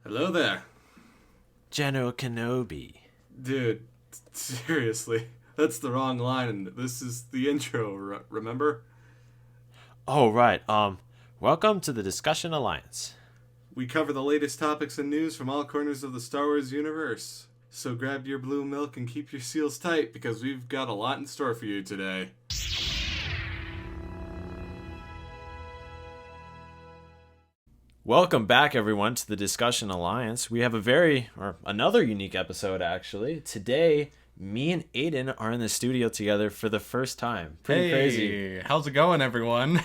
Hello there. General Kenobi. Dude, seriously. That's the wrong line, and this is the intro, remember? Oh, right. Welcome to the Discussion Alliance. We cover the latest topics and news from all corners of the Star Wars universe. So grab your blue milk and keep your seals tight, because we've got a lot in store for you today. Welcome back, everyone, to the Discussion Alliance. We have another unique episode, actually. Today, me and Aiden are in the studio together for the first time. Pretty crazy. How's it going, everyone?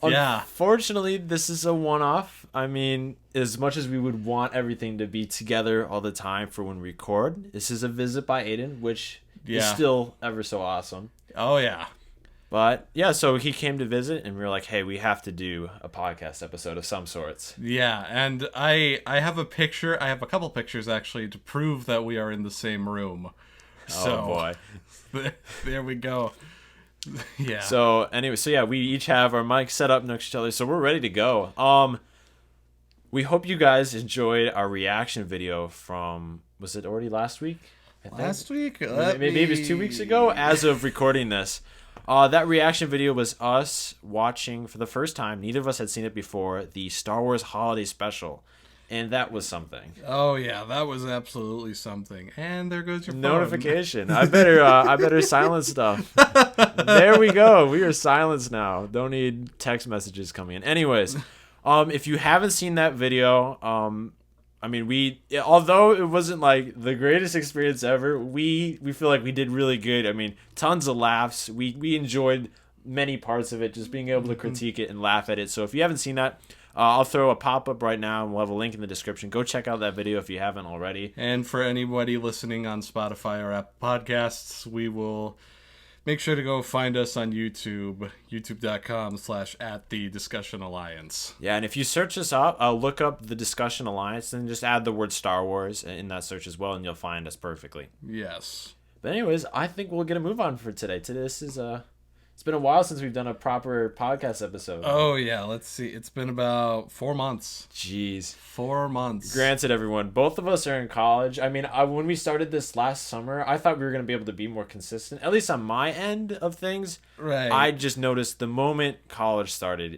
Yeah. Unfortunately, this is a one-off. I mean, as much as we would want everything to be together all the time for when we record, this is a visit by Aiden, which is still ever so awesome. Oh, yeah. But, yeah, so he came to visit, and we were like, hey, we have to do a podcast episode of some sorts. Yeah, and I have a picture. I have a couple pictures, actually, to prove that we are in the same room. Oh, boy. There we go. Yeah. So, anyway, we each have our mics set up next to each other, so we're ready to go. We hope you guys enjoyed our reaction video from, was it already last week? Last week? Maybe it was 2 weeks ago, as of recording this. That reaction video was us watching for the first time. Neither of us had seen it before. The Star Wars Holiday Special, and that was something. Oh yeah, that was absolutely something. And there goes your phone. Notification. I better silence stuff. There we go. We are silenced now. Don't need text messages coming in. Anyways, if you haven't seen that video, although it wasn't like the greatest experience ever, we feel like we did really good. I mean, tons of laughs. We enjoyed many parts of it, just being able to critique it and laugh at it. So if you haven't seen that, I'll throw a pop-up right now, and we'll have a link in the description. Go check out that video if you haven't already. And for anybody listening on Spotify or Apple Podcasts, we will make sure to go find us on YouTube, youtube.com/@thediscussionalliance. Yeah, and if you search us up, look up the Discussion Alliance, and just add the word Star Wars in that search as well, and you'll find us perfectly. Yes. But anyways, I think we'll get a move on for today. This is it's been a while since we've done a proper podcast episode. Oh, yeah. Let's see. It's been about 4 months. Jeez. 4 months. Granted, everyone, both of us are in college. I mean, when we started this last summer, I thought we were going to be able to be more consistent, at least on my end of things. Right. I just noticed the moment college started,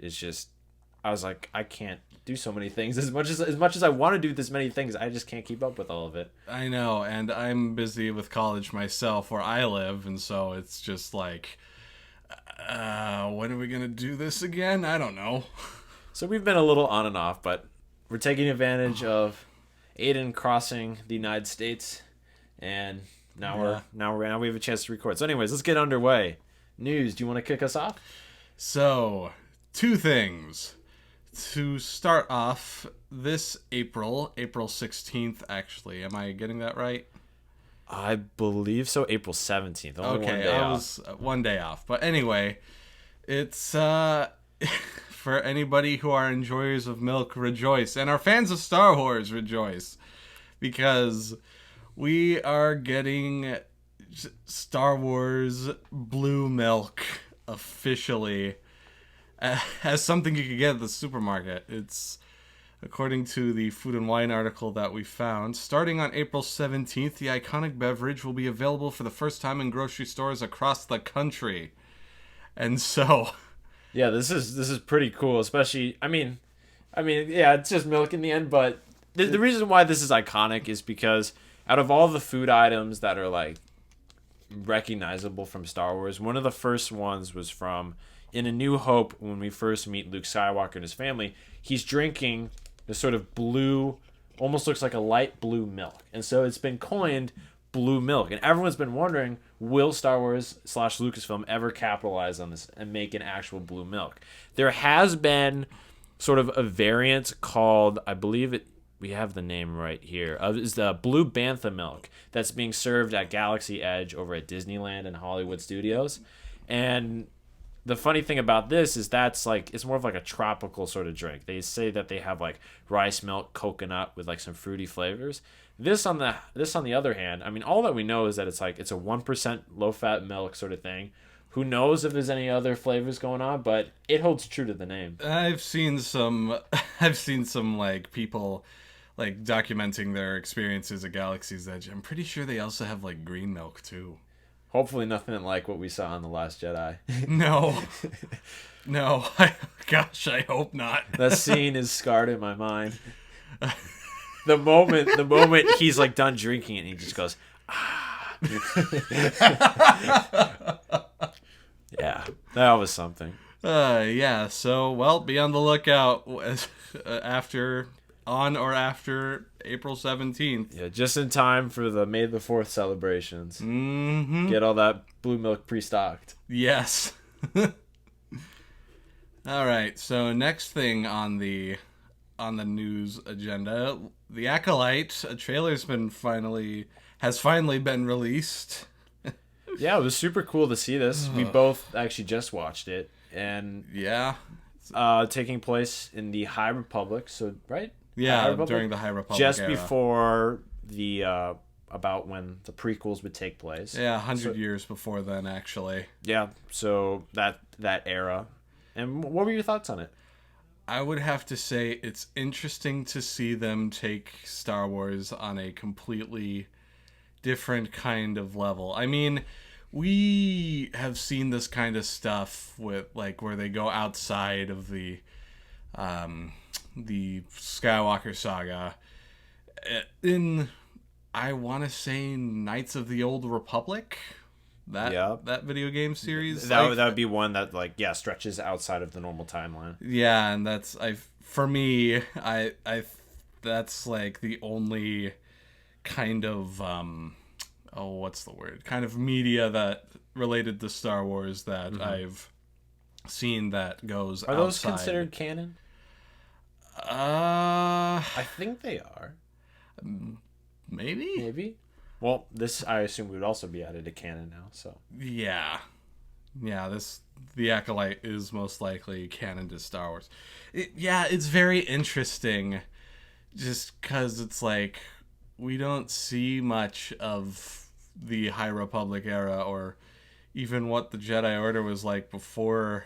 I was like, I can't do so many things. As much as I want to do this many things, I just can't keep up with all of it. I know, and I'm busy with college myself where I live, and so it's just like, when are we going to do this again? I don't know. So we've been a little on and off, but we're taking advantage of Aiden crossing the United States, and now we have a chance to record. So anyways, let's get underway. News, do you want to kick us off? So, 2 things. To start off, this April 16th, actually. Am I getting that right? I believe so. April 17th. Only okay, one day I off. was 1 day off. But anyway, it's for anybody who are enjoyers of milk, rejoice. And are fans of Star Wars, rejoice. Because we are getting Star Wars blue milk officially as something you could get at the supermarket. It's, according to the Food and Wine article that we found, starting on April 17th, the iconic beverage will be available for the first time in grocery stores across the country. And so, yeah, this is pretty cool, especially I mean, yeah, it's just milk in the end, but the reason why this is iconic is because out of all the food items that are like recognizable from Star Wars, one of the first ones was from in A New Hope when we first meet Luke Skywalker and his family. He's drinking this sort of blue, almost looks like a light blue milk. And so it's been coined blue milk. And everyone's been wondering, will Star Wars / Lucasfilm ever capitalize on this and make an actual blue milk? There has been sort of a variant called, I believe we have the name right here, is the Blue Bantha milk that's being served at Galaxy Edge over at Disneyland and Hollywood Studios. And the funny thing about this is that's like, it's more of like a tropical sort of drink. They say that they have like rice milk, coconut with like some fruity flavors. This on the other hand, I mean, all that we know is that it's a 1% low fat milk sort of thing. Who knows if there's any other flavors going on, but it holds true to the name. I've seen some like people like documenting their experiences at Galaxy's Edge. I'm pretty sure they also have like green milk too. Hopefully nothing like what we saw in The Last Jedi. No. No. Gosh, I hope not. That scene is scarred in my mind. The moment he's like done drinking it, and he just goes, ah. Yeah, that was something. Yeah, so, well, be on the lookout on or after April 17th. Yeah, just in time for the May the 4th celebrations. Mm-hmm. Get all that blue milk pre-stocked. Yes. All right, so next thing on the news agenda, The Acolyte, a trailer's has finally been released. Yeah, it was super cool to see this. We both actually just watched it, and yeah, taking place in the High Republic. So right, yeah, during the High Republic, just era. before the about when the prequels would take place. Yeah, 100 years before then, actually. Yeah, so that era. And what were your thoughts on it? I would have to say it's interesting to see them take Star Wars on a completely different kind of level. I mean, we have seen this kind of stuff with like where they go outside of the Skywalker saga in, I want to say, Knights of the Old Republic. That video game series. That would be one that stretches outside of the normal timeline. Yeah, and that's for me, that's like the only kind of what's the word? Kind of media that related to Star Wars that I've seen that goes outside. Are those considered canon? I think they are. Maybe. Well, this I assume would also be added to canon now. So yeah. The Acolyte is most likely canon to Star Wars. It's very interesting, just because it's like we don't see much of the High Republic era, or even what the Jedi Order was like before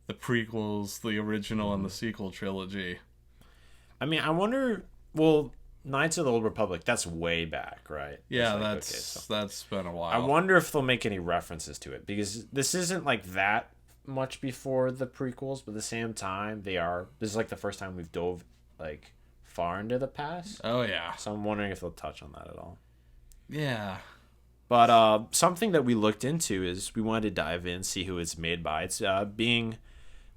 the prequels, the original, and the sequel trilogy. I mean, I wonder. Well, Knights of the Old Republic, that's way back, right? Yeah, that's been a while. I wonder if they'll make any references to it, because this isn't like that much before the prequels, but at the same time, this is like the first time we've dove like far into the past. Oh yeah. So I'm wondering if they'll touch on that at all. Yeah. But something that we looked into is we wanted to dive in, see who it's made by. It's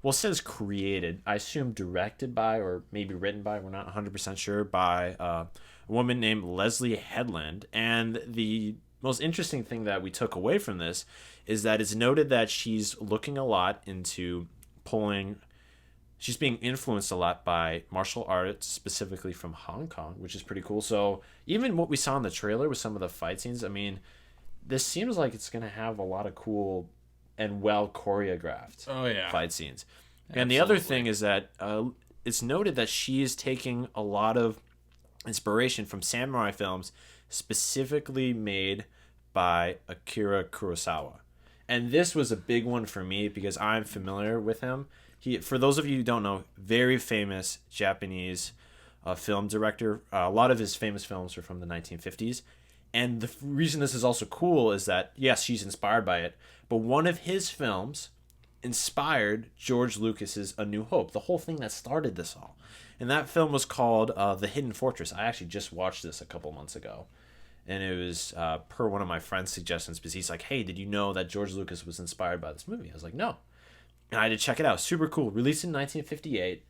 it says created, I assume directed by, or maybe written by, we're not 100% sure, by a woman named Leslie Headland. And the most interesting thing that we took away from this is that it's noted that she's looking a lot into she's being influenced a lot by martial arts, specifically from Hong Kong, which is pretty cool. So even what we saw in the trailer with some of the fight scenes, I mean, this seems like it's going to have a lot of cool and well choreographed fight scenes. Absolutely. And the other thing is that it's noted that she is taking a lot of inspiration from samurai films specifically made by Akira Kurosawa. And this was a big one for me because I'm familiar with him. For those of you who don't know, very famous Japanese film director. A lot of his famous films are from the 1950s. And the reason this is also cool is that, yes, she's inspired by it, but one of his films inspired George Lucas's A New Hope, the whole thing that started this all. And that film was called The Hidden Fortress. I actually just watched this a couple months ago. And it was per one of my friend's suggestions, because he's like, hey, did you know that George Lucas was inspired by this movie? I was like, no. And I had to check it out. Super cool. Released in 1958.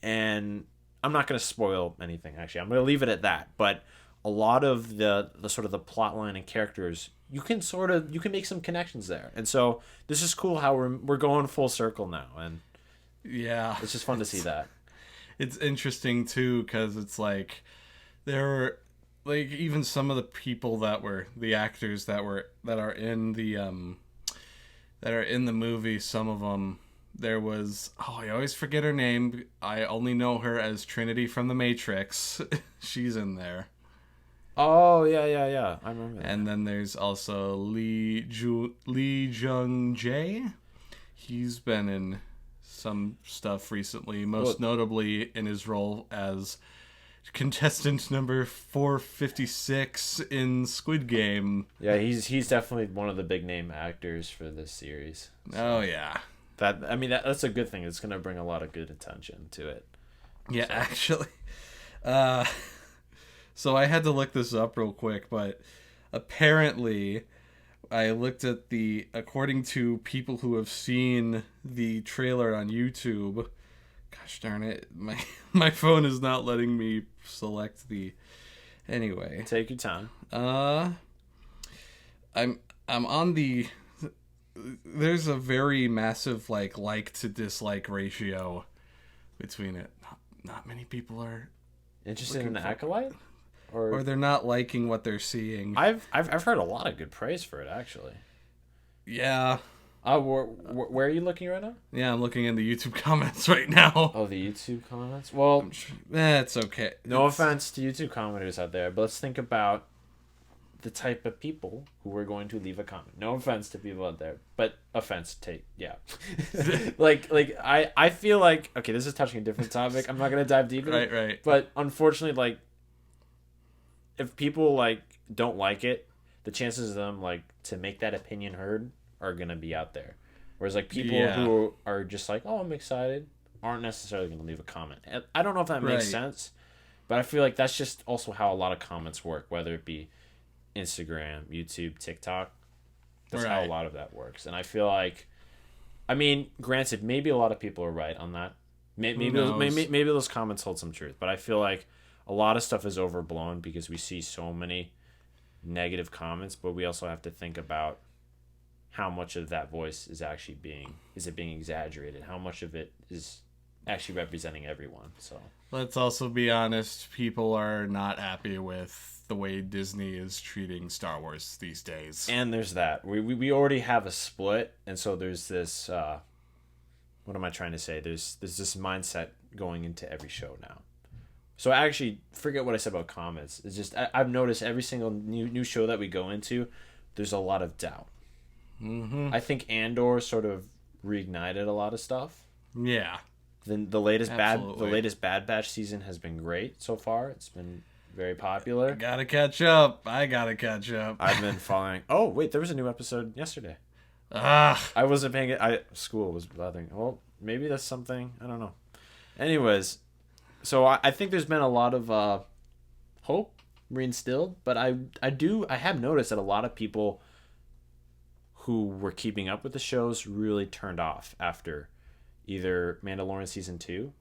And I'm not going to spoil anything, actually. I'm going to leave it at that. But a lot of the sort of the plot line and characters, you can make some connections there. And so this is cool how we're going full circle now. And yeah, it's just fun to see that. It's interesting too, because it's like there were like even some of the people that were the actors that are in the movie. Some of them, there was, I always forget her name. I only know her as Trinity from The Matrix. She's in there. Oh yeah, I remember that. And then there's also Lee Jung Jae. He's been in some stuff recently, most notably in his role as contestant number 456 in Squid Game. Yeah, he's definitely one of the big name actors for this series. Oh yeah. That's a good thing. It's gonna bring a lot of good attention to it. Yeah, actually. So I had to look this up real quick, but apparently I looked at according to people who have seen the trailer on YouTube. Gosh darn it, my phone is not letting me select anyway. Take your time. I'm on there's a very massive like to dislike ratio between it. Not many people are Interested in the Acolyte? Or they're not liking what they're seeing. I've heard a lot of good praise for it, actually. Yeah. Where are you looking right now? Yeah, I'm looking in the YouTube comments right now. Oh, the YouTube comments? Well, it's okay. No offense to YouTube commenters out there, but let's think about the type of people who are going to leave a comment. No offense to people out there, but offense take, yeah. I feel like, okay, this is touching a different topic. I'm not going to dive deep in it. Right. But unfortunately, like, if people, like, don't like it, the chances of them, like, to make that opinion heard are going to be out there. Whereas, like, people who are just like, oh, I'm excited, aren't necessarily going to leave a comment. I don't know if that makes sense, but I feel like that's just also how a lot of comments work, whether it be Instagram, YouTube, TikTok. That's how a lot of that works. And I feel like, I mean, granted, maybe a lot of people are right on that. Maybe those comments hold some truth, but I feel like a lot of stuff is overblown because we see so many negative comments, but we also have to think about how much of that voice is actually being exaggerated, how much of it is actually representing everyone. So let's also be honest, people are not happy with the way Disney is treating Star Wars these days. And there's that. We already have a split, and so there's this what am I trying to say? There's this mindset going into every show now. So I actually forget what I said about comments. It's just I've noticed every single new show that we go into, there's a lot of doubt. Mm-hmm. I think Andor sort of reignited a lot of stuff. Yeah. The latest Bad Batch season has been great so far. It's been very popular. I gotta catch up. I've been following. Oh wait, there was a new episode yesterday. I wasn't paying it. School was bothering. Well, maybe that's something. I don't know. Anyways, so I think there's been a lot of hope reinstilled, but I have noticed that a lot of people who were keeping up with the shows really turned off after either Mandalorian season 2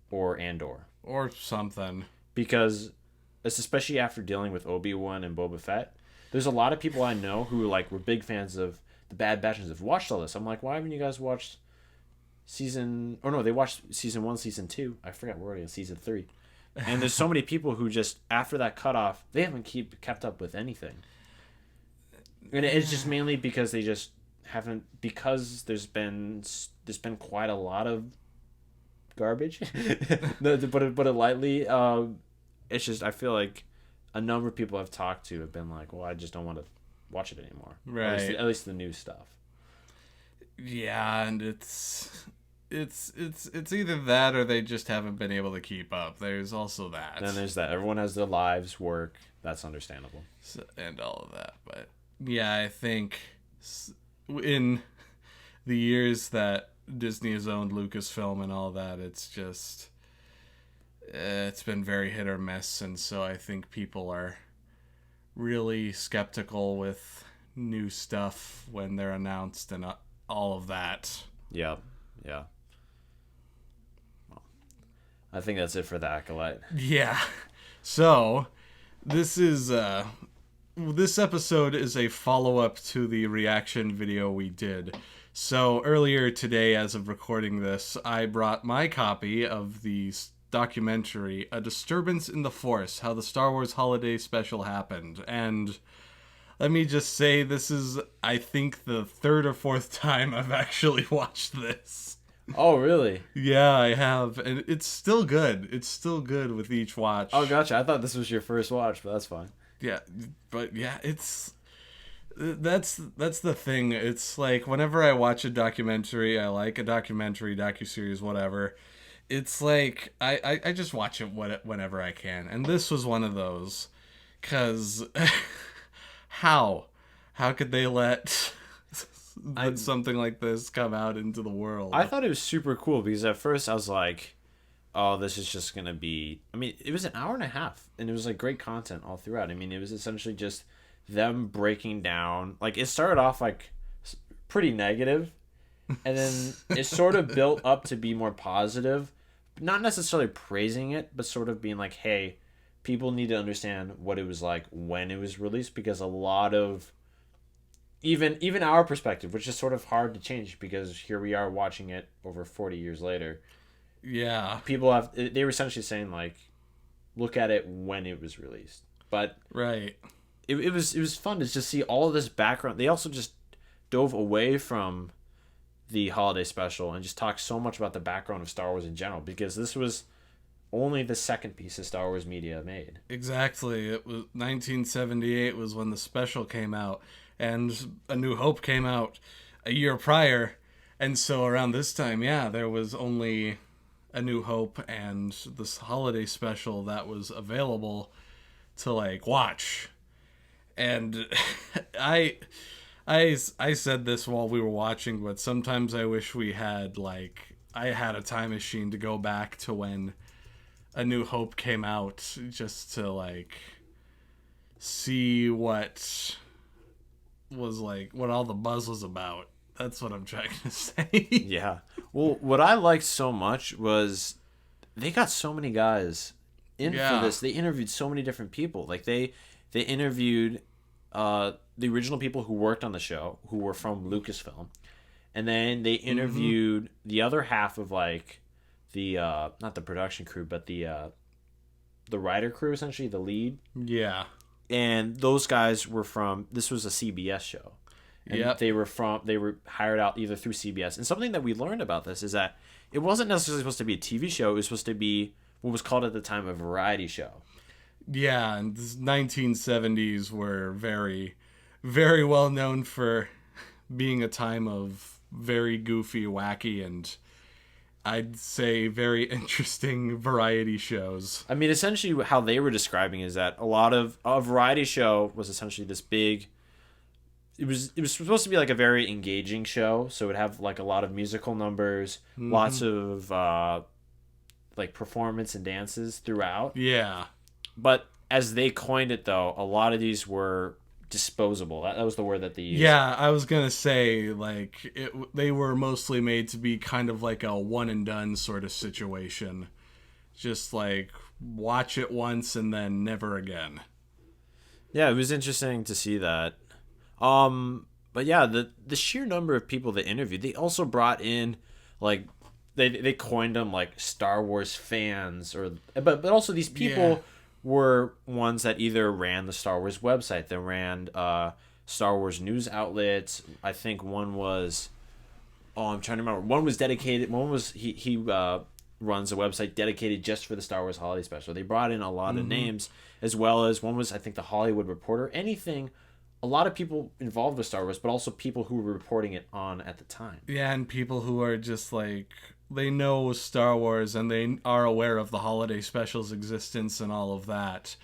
or Andor or something, because especially after dealing with Obi-Wan and Boba Fett, there's a lot of people I know who were big fans of the Bad Batch and have watched all this. I'm like, why haven't you guys watched they watched season 1, season 2. I forgot we're already on season 3. And there's so many people who just after that cutoff, they haven't kept up with anything. And it's just mainly because they just haven't, because there's been quite a lot of garbage. To put it lightly, it's just I feel like a number of people I've talked to have been like, well, I just don't want to watch it anymore. Right. At least the new stuff. Yeah, and it's either that or they just haven't been able to keep up. There's also that. Then there's that. Everyone has their lives, work. That's understandable. And all of that. But yeah, I think in the years that Disney has owned Lucasfilm and all that, it's been very hit or miss. And so I think people are really skeptical with new stuff when they're announced and all of that. Yeah. Well, I think that's it for the Acolyte. Yeah. So this episode is a follow-up to the reaction video we did. So earlier today, as of recording this, I brought my copy of the documentary, A Disturbance in the Force, How the Star Wars Holiday Special Happened. And let me just say, this is, I think, the third or fourth time I've actually watched this. Oh, really? Yeah, I have. And it's still good. It's still good with each watch. Oh, gotcha. I thought this was your first watch, but that's fine. Yeah, but yeah, that's the thing. It's like whenever I watch a documentary, I like a documentary, docuseries, whatever, it's like I just watch it whenever I can, and this was one of those, because how could they let something like this come out into the world? I thought it was super cool because at first I was like, oh, this is just gonna be. I mean, it was an hour and a half, and it was like great content all throughout. I mean, it was essentially just them breaking down. Like it started off like pretty negative, and then it sort of built up to be more positive. Not necessarily praising it, but sort of being like, hey, people need to understand what it was like when it was released, because a lot of even our perspective, which is sort of hard to change because here we are watching it over 40 years later. Yeah. They were essentially saying like, look at it when it was released. But right. It was fun to just see all of this background. They also just dove away from the holiday special and just talked so much about the background of Star Wars in general, because this was only the second piece of Star Wars media made. Exactly. It was 1978 was when the special came out, and A New Hope came out a year prior. And so around this time, yeah, there was only A New Hope and this holiday special that was available to like watch. And I said this while we were watching, but sometimes I wish we had I had a time machine to go back to when A New Hope came out, just to see what all the buzz was about. That's what I'm trying to say. Yeah. Well, what I liked so much was they got so many guys in for this. They interviewed so many different people. Like they interviewed the original people who worked on the show, who were from Lucasfilm, and then they interviewed the other half of the not the production crew, but the writer crew, essentially the lead. Yeah. And those guys were from. This was a CBS show. And they were hired out either through CBS. And something that we learned about this is that it wasn't necessarily supposed to be a TV show. It was supposed to be what was called at the time a variety show. Yeah, and the 1970s were very, very well known for being a time of very goofy, wacky, and I'd say very interesting variety shows. I mean, essentially how they were describing is that a variety show was essentially this big... It was supposed to be like a very engaging show, so it would have like a lot of musical numbers, lots of performance and dances throughout. Yeah. But as they coined it, though, a lot of these were disposable. That was the word that they used. Yeah, I was gonna say they were mostly made to be kind of like a one and done sort of situation, just watch it once and then never again. Yeah, it was interesting to see that. But yeah, the sheer number of people they interviewed, they also brought in they coined them Star Wars fans, but also these people were ones that either ran the Star Wars website, they ran Star Wars news outlets. I think one was I'm trying to remember. One was dedicated. One was he runs a website dedicated just for the Star Wars holiday special. They brought in a lot of names, as well as one was I think the Hollywood Reporter. A lot of people involved with Star Wars, but also people who were reporting it on at the time. Yeah, and people who are just they know Star Wars and they are aware of the holiday special's existence and all of that.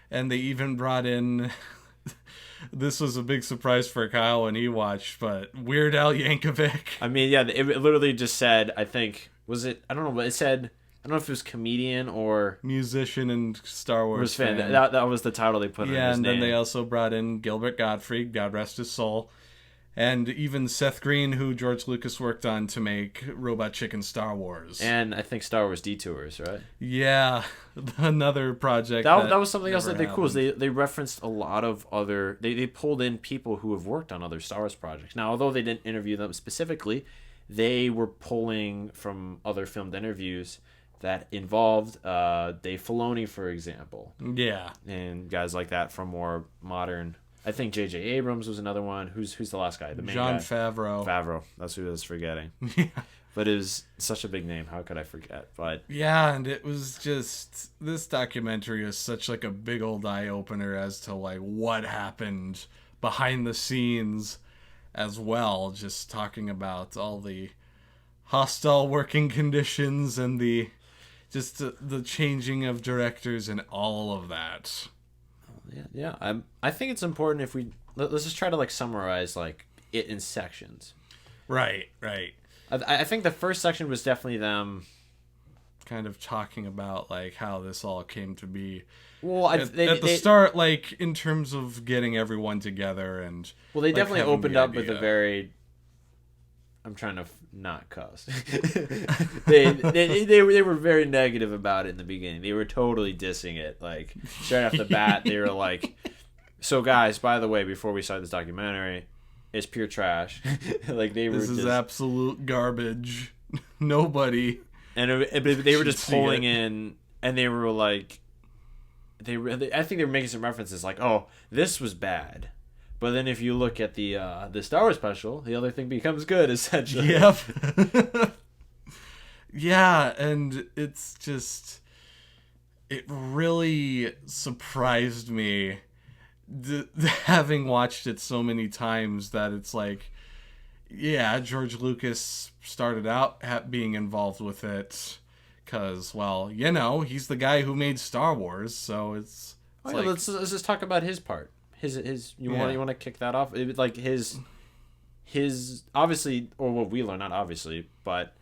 And they even brought in, this was a big surprise for Kyle when he watched, but Weird Al Yankovic. I mean, yeah, it literally just said, I think, was it, I don't know, but it said, I don't know if it was comedian or musician and Star Wars fan. That was the title they put on his name. Yeah, and then they also brought in Gilbert Gottfried, God rest his soul, and even Seth Green, who George Lucas worked on to make Robot Chicken Star Wars. And I think Star Wars Detours, right? Yeah, another project. That was something else that they cool. Is they referenced a lot of other... They pulled in people who have worked on other Star Wars projects. Now, although they didn't interview them specifically, they were pulling from other filmed interviews that involved Dave Filoni, for example. Yeah. And guys like that from more modern... I think J.J. Abrams was another one. Who's the last guy? The main Jon guy? Favreau. Favreau. That's who I was forgetting. Yeah. But it was such a big name. How could I forget? But yeah, and it was just... This documentary is such a big old eye-opener as to what happened behind the scenes as well. Just talking about all the hostile working conditions and the just the changing of directors and all of that. Yeah. I think it's important if let's just try to like summarize like it in sections. Right. I think the first section was definitely them kind of talking about like how this all came to be. Well, at the start, like in terms of getting everyone together and well, they like, definitely opened the up with a idea. very. I'm trying to not cuss. they were very negative about it in the beginning. They were totally dissing it. Like straight off the bat, they were like, "So guys, by the way, before we start this documentary, it's pure trash." Like they were. This is absolute garbage. Nobody. And they were just see pulling it. in, and they were like, I think they were making some references like, "Oh, this was bad." But then if you look at the Star Wars special, the other thing becomes good, essentially. Yep. Yeah, and it's just... It really surprised me, having watched it so many times, that it's like, yeah, George Lucas started out being involved with it because, well, you know, he's the guy who made Star Wars, so it's Oh, yeah, like... let's just talk about his part. His you want to kick that off? Like his obviously, or what we learned, not obviously, but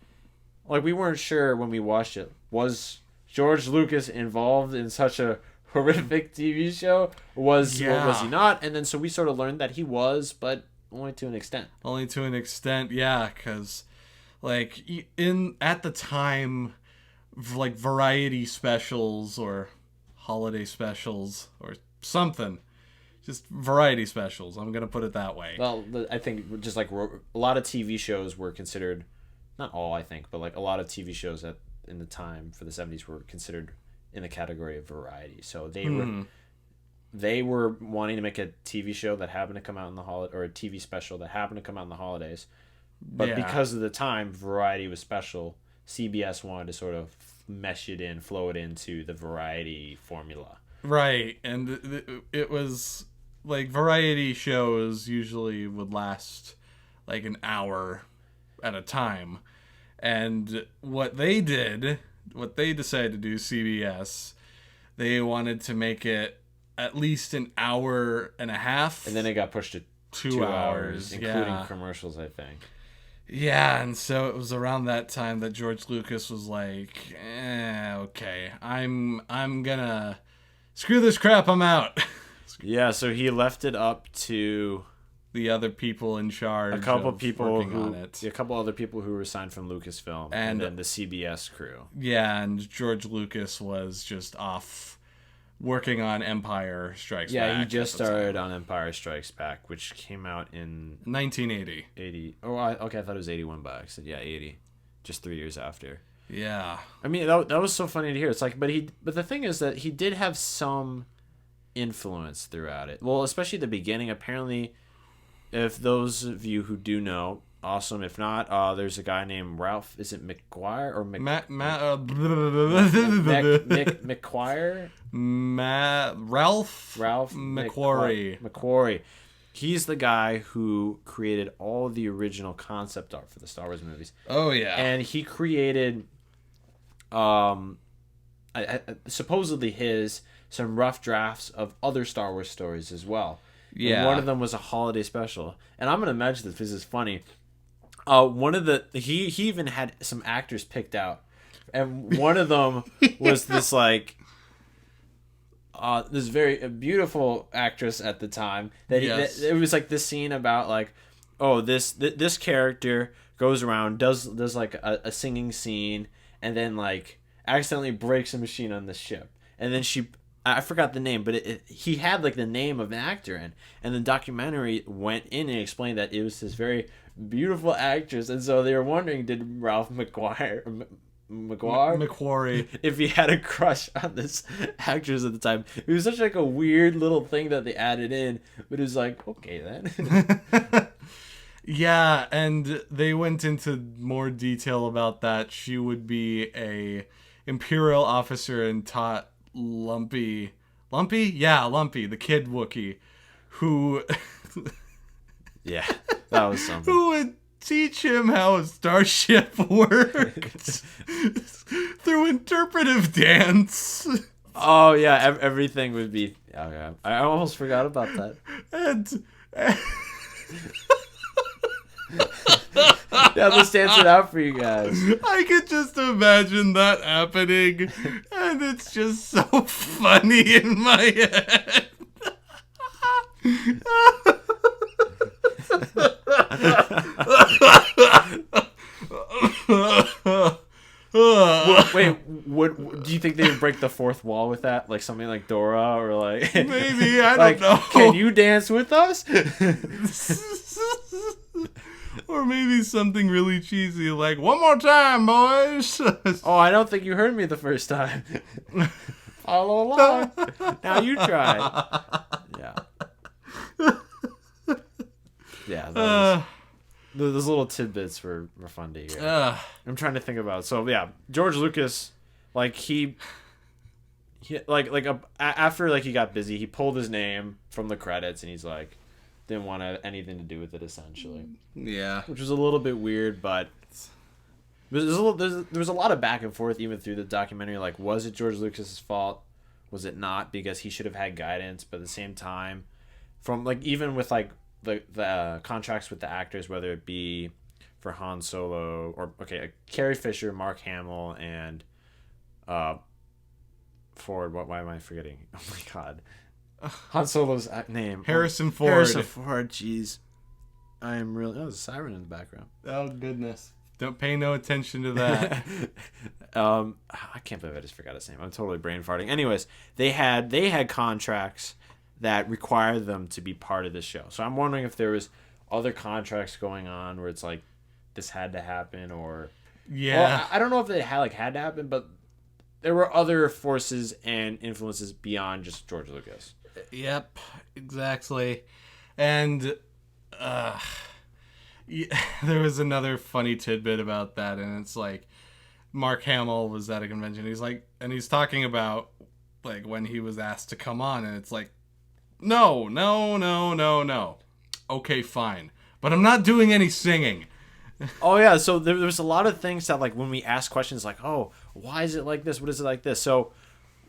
like we weren't sure when we watched it, was George Lucas involved in such a horrific TV show? Was he not? And then so we sort of learned that he was, but only to an extent. Only to an extent, yeah, because like at the time, like variety specials or holiday specials or something. Just variety specials. I'm going to put it that way. Well, I think just like a lot of TV shows were considered, not all I think, but like a lot of TV shows in the time for the 70s were considered in the category of variety. So they were wanting to make a TV show that happened to come out in the holiday, or a TV special that happened to come out in the holidays. But because of the time, variety was special. CBS wanted to sort of mesh it in, flow it into the variety formula. Right. And it was... Like, variety shows usually would last, like, an hour at a time. And what they decided to do, CBS, they wanted to make it at least an hour and a half. And then it got pushed to 2 hours, including commercials, I think. Yeah, and so it was around that time that George Lucas was like, okay, I'm gonna... Screw this crap, I'm out. Yeah, so he left it up to the other people in charge. A couple other people who were signed from Lucasfilm, and then the CBS crew. Yeah, and George Lucas was just off working on Empire Strikes Back. Yeah, he just started on Empire Strikes Back, which came out in 1980. 80. Oh, okay, I thought it was 81 by accident. Yeah, 80. Just 3 years after. Yeah. I mean, that was so funny to hear. It's like, but the thing is that he did have some influence throughout it. Well, especially the beginning. Apparently, if those of you who do know, awesome. If not, there's a guy named Ralph. Is it McGuire or McQuire? Ralph McQuarrie. He's the guy who created all the original concept art for the Star Wars movies. Oh yeah, and he created, supposedly some rough drafts of other Star Wars stories as well. Yeah, and one of them was a holiday special, and I'm gonna mention this because it's funny. He even had some actors picked out, and one of them was this like this very beautiful actress at the time. It was like this scene about like, oh, this character goes around, does like a singing scene, and then like accidentally breaks a machine on the ship, and then I forgot the name, but he had like the name of an actor in, and the documentary went in and explained that it was this very beautiful actress, and so they were wondering, did Ralph McQuarrie if he had a crush on this actress at the time. It was such like a weird little thing that they added in, but it was like, okay then. Yeah, and they went into more detail about that. She would be a Imperial officer and taught Lumpy, the kid Wookiee, who yeah, that was something. Who would teach him how a starship works through interpretive dance. Oh yeah, everything would be. Oh yeah, I almost forgot about that. And Yeah, let's dance it out for you guys. I could just imagine that happening, and it's just so funny in my head. Wait, what do you think they would break the fourth wall with that? Like something like Dora, or like Maybe, I like, don't know. Can you dance with us? Or maybe something really cheesy like, one more time, boys. Oh, I don't think you heard me the first time. Follow along. Now you try. Yeah. Yeah. Those little tidbits were fun to hear. I'm trying to think about it. So yeah, George Lucas, like he after like he got busy, he pulled his name from the credits and he's like didn't want anything to do with it essentially. Yeah. Which was a little bit weird, but there was a lot of back and forth even through the documentary. Like, was it George Lucas's fault? Was it not? Because he should have had guidance, but at the same time, from like even with like the contracts with the actors, whether it be for Han Solo or Carrie Fisher, Mark Hamill, and Ford. Why am I forgetting? Oh my god, Han Solo's name. Harrison Ford. Harrison Ford. Jeez, I am really. Oh, there's a siren in the background. Oh goodness! Don't pay no attention to that. I can't believe I just forgot his name. I'm totally brain farting. Anyways, they had contracts that require them to be part of the show. So I'm wondering if there was other contracts going on where it's like this had to happen, or well, I don't know if they had to happen, but there were other forces and influences beyond just George Lucas. Yep, exactly. And there was another funny tidbit about that, and it's like Mark Hamill was at a convention. He's talking about like when he was asked to come on, and it's like, no. Okay, fine, but I'm not doing any singing. Oh yeah, so there was a lot of things that like when we ask questions like, oh, why is it like this? What is it like this? So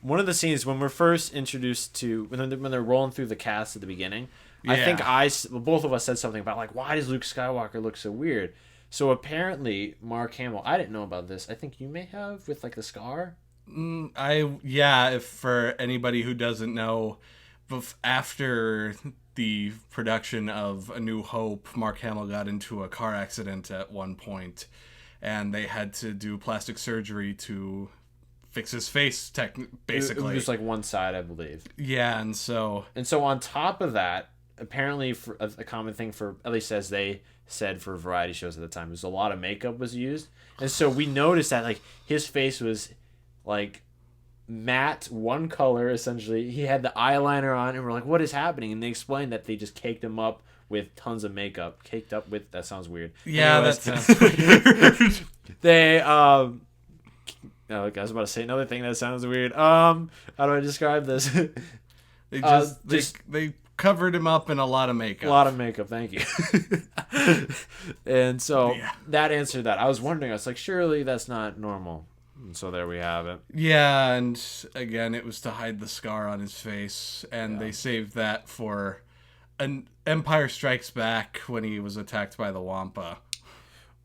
one of the scenes when we're first introduced to when they're rolling through the cast at the beginning, yeah. I think both of us said something about like, why does Luke Skywalker look so weird? So apparently Mark Hamill, I didn't know about this. I think you may have with like the scar. If for anybody who doesn't know, after the production of A New Hope, Mark Hamill got into a car accident at one point, and they had to do plastic surgery to fix his face, basically. It was like one side, I believe. Yeah, and so on top of that, apparently for a common thing for, at least as they said for variety shows at the time, was a lot of makeup was used. And so we noticed that like his face was like matte, one color essentially. He had the eyeliner on, and we're like, what is happening? And they explained that they just caked him up with tons of makeup. Caked up with, that sounds weird. Yeah, anyways, that sounds weird. They I was about to say another thing that sounds weird. How do I describe this? They covered him up in a lot of makeup. A lot of makeup, thank you. And so that answered that. I was wondering, I was like, surely that's not normal. And so there we have it. Yeah, and again, it was to hide the scar on his face, and they saved that for an Empire Strikes Back when he was attacked by the Wampa.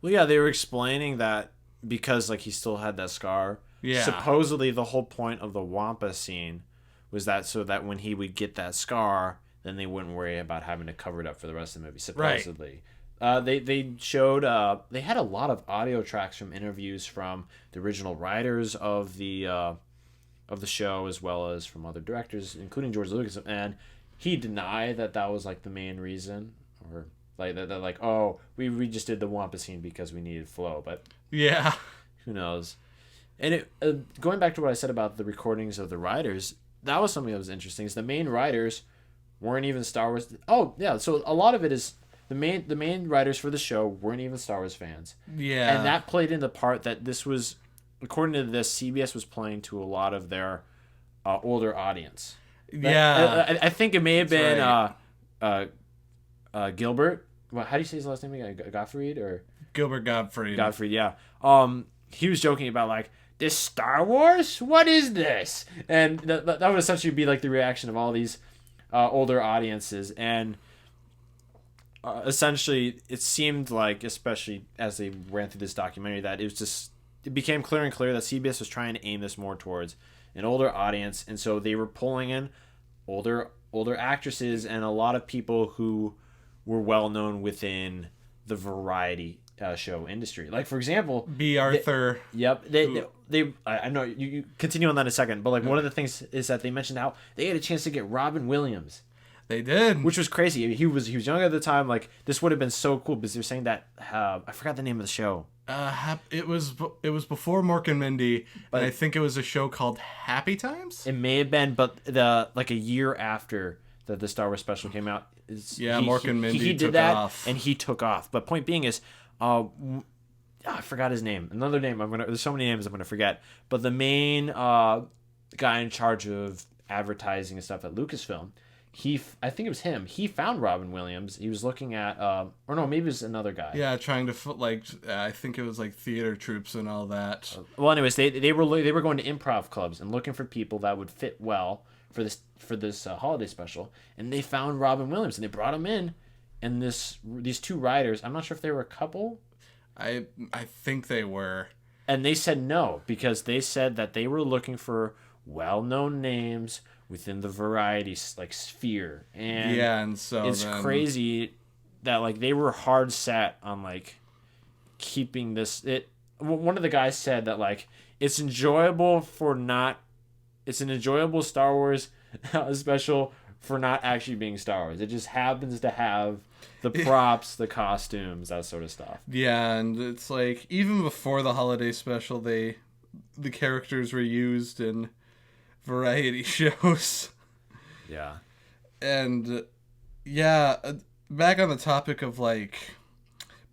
Well, yeah, they were explaining that because like he still had that scar. Yeah. Supposedly the whole point of the Wampa scene was that so that when he would get that scar, then they wouldn't worry about having to cover it up for the rest of the movie, supposedly. Right. They showed they had a lot of audio tracks from interviews from the original writers of the show, as well as from other directors, including George Lucas, and he denied that was like the main reason, or like that like, oh, we just did the Wampa scene because we needed flow, but yeah, who knows. And it going back to what I said about the recordings of the writers, that was something that was interesting. Is the main writers weren't even Star Wars. Oh yeah, so a lot of it is. The main writers for the show weren't even Star Wars fans. Yeah. And that played into the part that this was, according to this, CBS was playing to a lot of their older audience. Yeah. I think it may have been right. Gilbert. Well, how do you say his last name again? Gottfried or Gilbert Gottfried. Gottfried? Yeah. He was joking about like, this Star Wars? What is this? And that would essentially be like the reaction of all these older audiences. And essentially, it seemed like, especially as they ran through this documentary, that it became clear and clear that CBS was trying to aim this more towards an older audience, and so they were pulling in older actresses and a lot of people who were well known within the variety show industry. Like, for example, B. Arthur. I know you continue on that in a second, but like one of the things is that they mentioned how they had a chance to get Robin Williams. They did, which was crazy. I mean, he was young at the time. Like, this would have been so cool because they're saying that I forgot the name of the show. It was before Mork and Mindy, but I think it was a show called Happy Times. It may have been, but a year after the Star Wars special came out. Mork and Mindy he did took that, off, and he took off. But point being is, I forgot his name. Another name. There's so many names I'm gonna forget. But the main guy in charge of advertising and stuff at Lucasfilm, I think it was him. He found Robin Williams. He was looking at, or no, maybe it was another guy. Yeah, trying to I think it was like theater troops and all that. Well, anyways, they were going to improv clubs and looking for people that would fit well for this holiday special, and they found Robin Williams and they brought him in, and these two writers. I'm not sure if they were a couple. I think they were. And they said no because they said that they were looking for well-known names within the variety sphere, and so it's crazy that like they were hard set on like keeping this. One of the guys said that like it's an enjoyable Star Wars special for not actually being Star Wars. It just happens to have the props, the costumes, that sort of stuff. Yeah, and it's like even before the holiday special, the characters were used in variety shows. Yeah. And back on the topic of like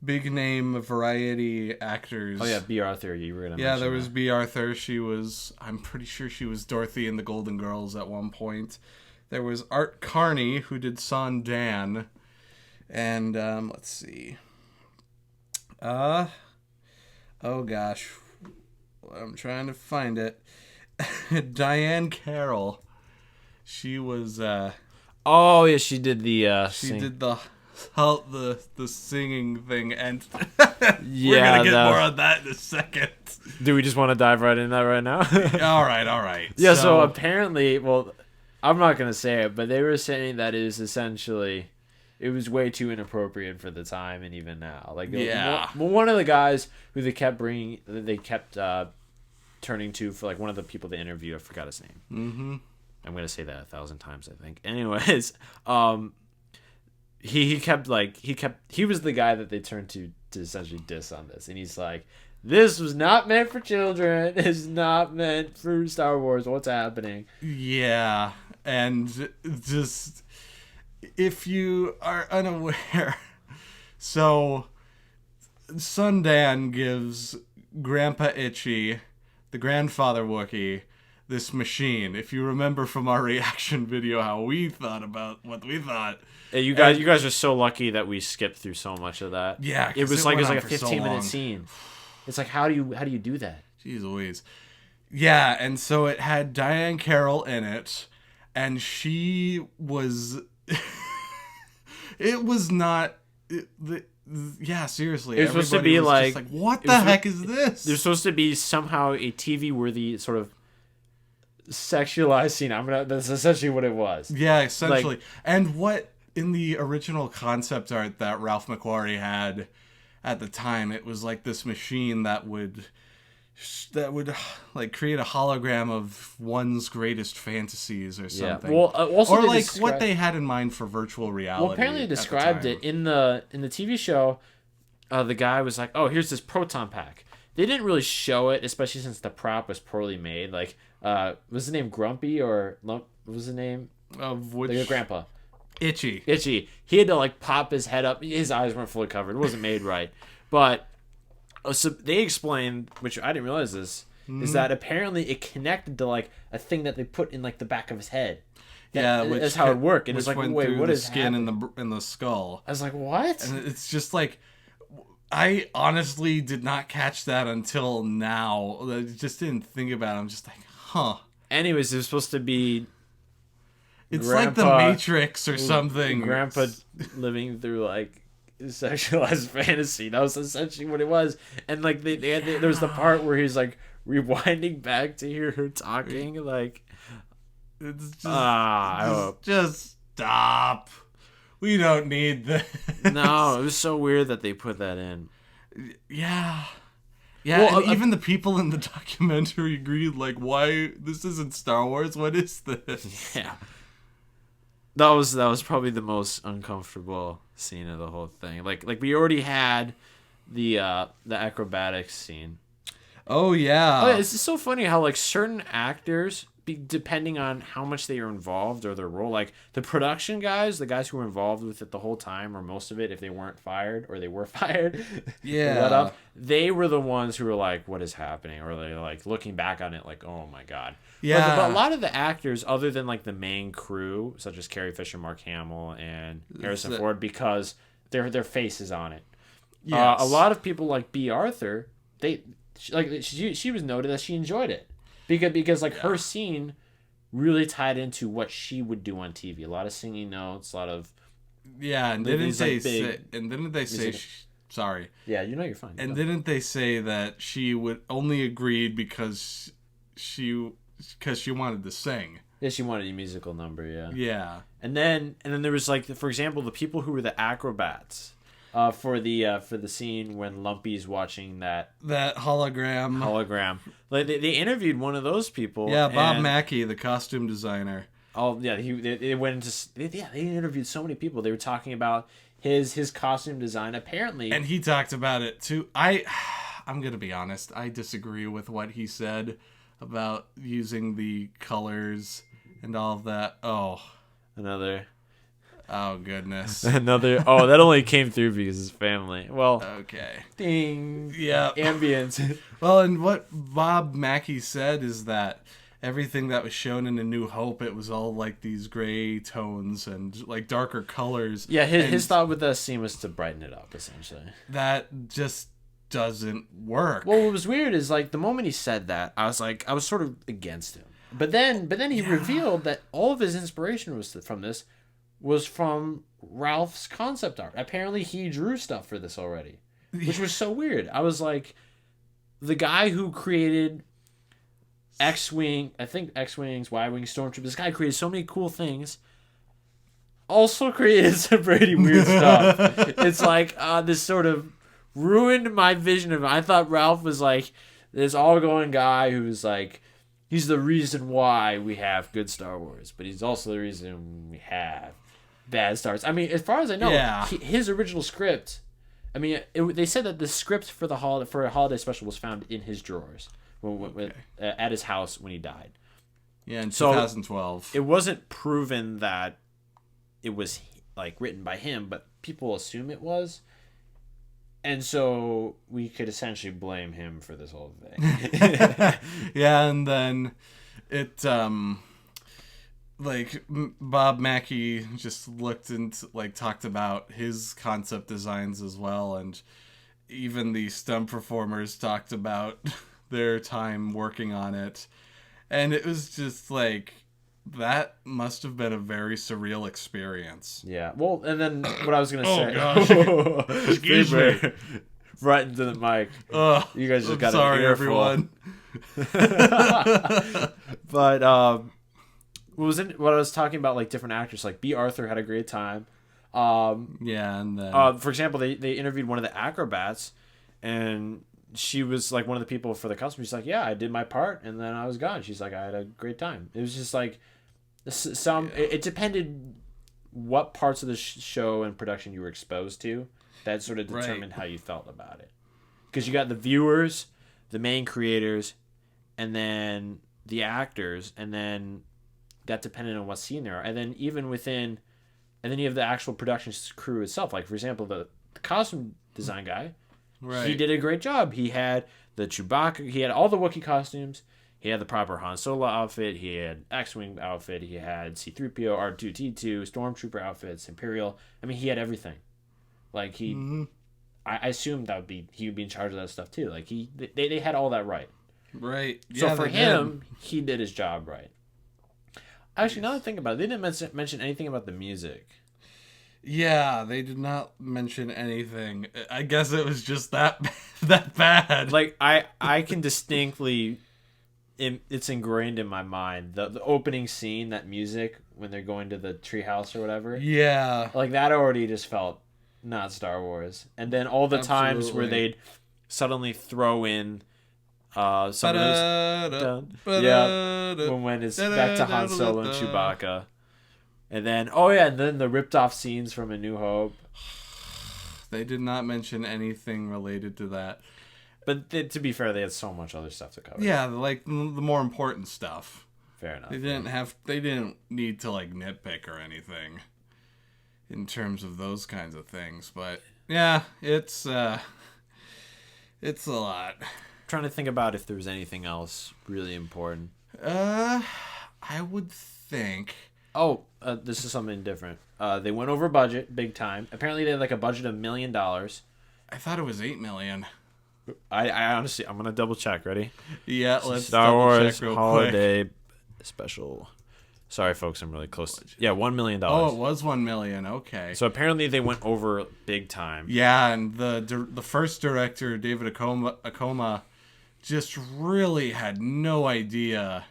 big name variety actors. Oh yeah, B. Arthur, you were gonna mention. Yeah, there was B. Arthur. I'm pretty sure she was Dorothy in the Golden Girls at one point. There was Art Carney, who did Son Dan. And let's see. Oh gosh. I'm trying to find it. Diane Carroll. She was oh yeah, she did the did the singing thing, and we're gonna get more on that in a second. Do we just want to dive right in that right now? all right. Yeah, so apparently, well, I'm not gonna say it, but they were saying that it is essentially, it was way too inappropriate for the time and even now. Like, one of the guys who they kept turning to for like one of the people they interviewed, I forgot his name. Mm-hmm. I'm gonna say that 1,000 times, I think. Anyways, he was the guy that they turned to essentially diss on this, and he's like, this was not meant for children. It's not meant for Star Wars. What's happening? Yeah, and just if you are unaware, so Son Dan gives Grandpa Itchy, the grandfather Wookiee, this machine. If you remember from our reaction video how we thought about what we thought. Hey, you guys are so lucky that we skipped through so much of that. Yeah, it was like a 15-minute scene. It's like, how do you do that? Jeez Louise. Yeah, and so it had Diane Carroll in it, and she was it was not yeah, seriously. It was supposed to be like what the heck is this? There's supposed to be somehow a TV-worthy sort of sexualized scene. That's essentially what it was. Yeah, essentially. Like, and what in the original concept art that Ralph McQuarrie had at the time, it was like this machine that would like create a hologram of one's greatest fantasies or something. Yeah. Well, also or like what they had in mind for virtual reality. Well, apparently they described it in the TV show. The guy was like, "Oh, here's this proton pack." They didn't really show it, especially since the prop was poorly made. Like, was the name Grumpy or Lump? What was the name of which? Like grandpa. Itchy. He had to like pop his head up. His eyes weren't fully covered. It wasn't made right. But so they explained, which I didn't realize this, is that apparently it connected to like a thing that they put in like the back of his head. Which that's how it worked. And which it's like, went wait, through what the is skin happening? in the skull. I was like, what? And it's just like, I honestly did not catch that until now. I just didn't think about it. I'm just like, huh. Anyways, it was supposed to be. It's Grandpa, like the Matrix or something. Grandpa living through like sexualized fantasy. That was essentially what it was. And like there was the part where he's like rewinding back to hear her talking. Like, It's just stop. We don't need this. No, it was so weird that they put that in. Yeah. Well, and even the people in the documentary agreed, like, why this isn't Star Wars? What is this? Yeah. That was probably the most uncomfortable scene of the whole thing. Like we already had the acrobatics scene. Oh yeah. Oh, yeah, it's just so funny how like certain actors, depending on how much they are involved or their role, like the production guys, the guys who were involved with it the whole time or most of it, if they weren't fired or they were fired, let up, they were the ones who were like, "What is happening?" Or they like looking back on it like, "Oh my god." Yeah. But a lot of the actors, other than like the main crew, such as Carrie Fisher, Mark Hamill, and Harrison Ford, because their face is on it. Yes. A lot of people like B. Arthur, she was noted that she enjoyed it because like her scene really tied into what she would do on TV. A lot of singing notes, a lot of and didn't they say sorry? Yeah, you're fine. And didn't they say that she would only agreed because she wanted to sing? Yeah, she wanted a musical number. Yeah. Yeah. And then there was like, for example, the people who were the acrobats. For the scene when Lumpy's watching that hologram, like they interviewed one of those people. Yeah, Bob Mackey, the costume designer. Oh yeah, they went into they interviewed so many people. They were talking about his costume design apparently, and he talked about it too. I'm gonna be honest, I disagree with what he said about using the colors and all of that. Oh, goodness. Another. Oh, that only came through because his family. Well. Okay. Ding. Yeah. Ambience. Well, and what Bob Mackey said is that everything that was shown in A New Hope, it was all like these gray tones and like darker colors. Yeah, his thought with that scene was to brighten it up, essentially. That just doesn't work. Well, what was weird is like the moment he said that, I was sort of against him. But then he revealed that all of his inspiration was from Ralph's concept art. Apparently he drew stuff for this already, which was so weird. I was like, the guy who created X-Wing, I think X-Wings, Y-Wing, Stormtroopers, this guy created so many cool things, also created some pretty weird stuff. It's like, this sort of ruined my vision of it. I thought Ralph was like this all-going guy who's like, he's the reason why we have good Star Wars, but he's also the reason we have bad Star Wars. I mean, as far as I know, his original script, I mean, they said that the script for a holiday special was found in his drawers at his house when he died. Yeah, in 2012. It wasn't proven that it was like written by him, but people assume it was. And so we could essentially blame him for this whole thing. Yeah, and then it like Bob Mackey just looked into talked about his concept designs as well, and even the stunt performers talked about their time working on it, and it was just like, that must have been a very surreal experience. Yeah. Well, and then what I was gonna say. Gosh. Excuse me. Right into the mic. You guys just got sorry, everyone. But what I was talking about, like different actors, like B. Arthur had a great time. Yeah, and then for example, they interviewed one of the acrobats, and she was like one of the people for the costume. She's like, yeah, I did my part, and then I was gone. She's like, I had a great time. It was just like it depended what parts of the show and production you were exposed to. That sort of determined how you felt about it. Because you got the viewers, the main creators, and then the actors, and then that depended on what scene there are. And then even within, and then you have the actual production crew itself. Like, for example, the costume design guy, Right. He did a great job. He had the Chewbacca. He had all the Wookiee costumes. He had the proper Han Solo outfit. He had X-Wing outfit. He had C-3PO, R2-D2, Stormtrooper outfits, Imperial. I mean, he had everything. Like, I assumed he would be in charge of that stuff, too. Like, they had all that right. Right. So Yeah, for they him, did. he did his job right. Actually, now that I think about it, they didn't mention anything about the music. Yeah, they did not mention anything. I guess it was just that bad. Like, I can distinctly... It's ingrained in my mind. The opening scene, that music, when they're going to the treehouse or whatever. Yeah. Like, that already just felt not Star Wars. And then all the times where they'd suddenly throw in some of those... when it's back to Han Solo and Chewbacca. And then, and then the ripped off scenes from A New Hope. They did not mention anything related to that. But to be fair, they had so much other stuff to cover. Yeah, like the more important stuff. Fair enough. They didn't need to like nitpick or anything in terms of those kinds of things. But yeah, it's a lot. I'm trying to think about if there was anything else really important. I would think. Oh, this is something different. They went over budget big time. Apparently, they had like a budget of $1 million. I thought it was $8 million. I honestly, I'm gonna double check. Ready? Yeah, let's Star Wars check real Holiday quick. Special. Sorry, folks, I'm really close. Yeah, $1 million. Oh, it was $1 million. Okay. So apparently they went over big time. Yeah, and the first director, David Acoma, just really had no idea,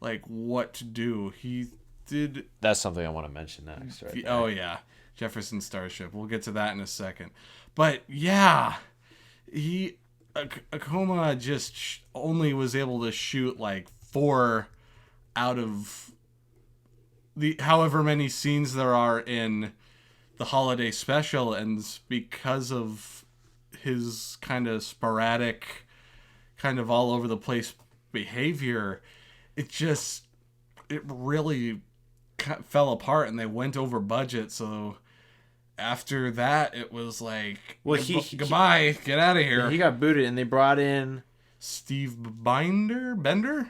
like, what to do. He did. That's something I want to mention next. Right? Oh yeah, Jefferson Starship. We'll get to that in a second. But yeah. Acoma just only was able to shoot like 4 out of the however many scenes there are in the holiday special, and because of his kind of sporadic, kind of all over the place behavior, it really fell apart, and they went over budget. So after that, it was like, goodbye, get out of here. He got booted, and they brought in Steve Bender.